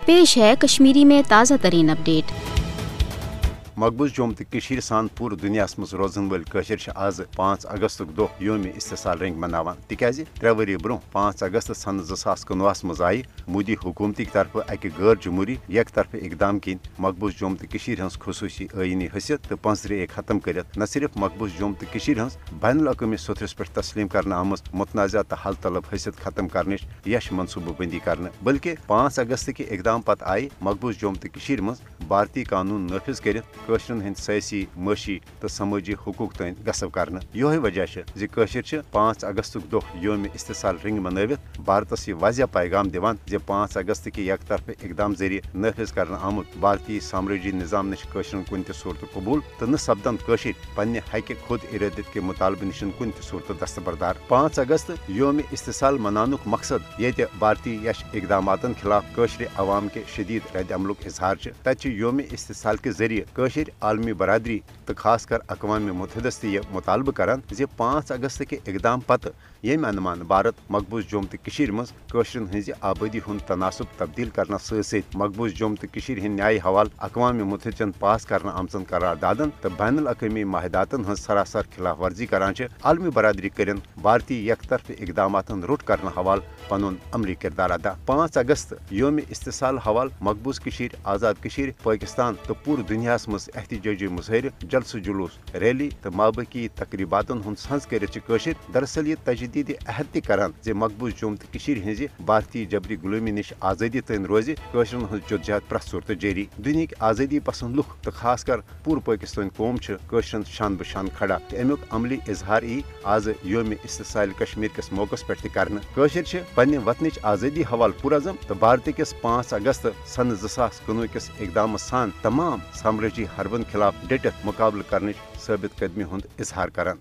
पेश है कश्मीरी में ताज़ा तरीन अपडेट। मकबूज जोम तो सान पूरे दुनिया मज रोजन वल आज 5 अगस्त दो योम इस्तिसाल रंग मनावान तिकाज 3 वरी ब्रो 5 अगस्त सन 2019 मज आई मोदी हुकूमत तरफ अकि गैर जमहूरी एक तरफ इकदाम किन मकबूज जोम तो खसूसी आईनी हैसियत तो 5 खत्म कर न सिर्फ मकबूज जोम तो बैन अवी सतरस पे तस्लीम कर आम मुतनाज़ा तो हल तलब हैसियत खत्म करने यश मनसूबा बंदी कर बल्कि 5 अगस्त के इकदाम पत आई मकबूज जोम तो मज भारतीय कानून नाफिज कर हंद सियासी मशी तो समाजी हकूक तन गसव कर यो वजह 5 अगस्त दो योम इस्तिसाल रिंग मनवित भारत वाजिया पैगाम दिवान 5 अगस्त के एक तरफ इकदाम जरिए नाफिज कर आमुत भारतीय साम्राज्य निज़ाम नश कुन सूरत कबूल तो न सपदन पन्ने हक खुद इरादत के मुतालबे नश कुन सूरत दस्तबरदार 5 अगस्त योम इस्तिसाल मनानुक मकसद ये भारतीय यश इकदाम खिलाफ अवाम के शदीद रद्द अमलुक इजहार तत योम इस्तिसाल के जरिए आलमी बरादरी तो खास कर अक़वाम मुत्तहिदा यह मुतालबा करान 5 अगस्त के इकदाम पत यम अनुमान भारत मकबूज जोम तो मज हज आबादी हूं तनासब तब्दील करना सत मकबूज जोम तो न्याय हवाल अक़वाम मुत्तहिदन पास कर आमचन करारदादन तो बैन अवी माहिदातन हज सरासर खिलाफ वर्जी करान आलमी बरादरी करन भारतीय एक तरफ इकदाम रुट कर हवाल पनुन अमली किरदार अदा 5 अगस्त योम इस्तिसाल हवाल मकबूज आज़ाद पाकिस्तान तो पूरे दुनिया मज एहतजाजी मुजाहिर जलस जुलूस रैली तो माबकी तकरीबातन हूं संज कर दरअसल ये तजदीद अहद करान मकबूज जोम तो हज भारतीय जबरी गुलामी नश आज़ादी तन रोज हज जदजहद प्रेथ सूरत जारी दुनिया आज़ादी पसंद लुख तो खास कर पूरे पाकिस्तान कौम शान बशान खड़ा तो अमुक अमली इजहार यी आज योम इस्तिसाल कश्मीर किस मौका पे कर पन्ने वतनच आज़ादी हवाल पुरज़म तो भारत किस 5 अगस्त सन 2019 किस इकदाम सान तमाम साम्राज्य हरबन खिलाफ डटत मुकाबल कर साबित कदमी हूं इजहार करान।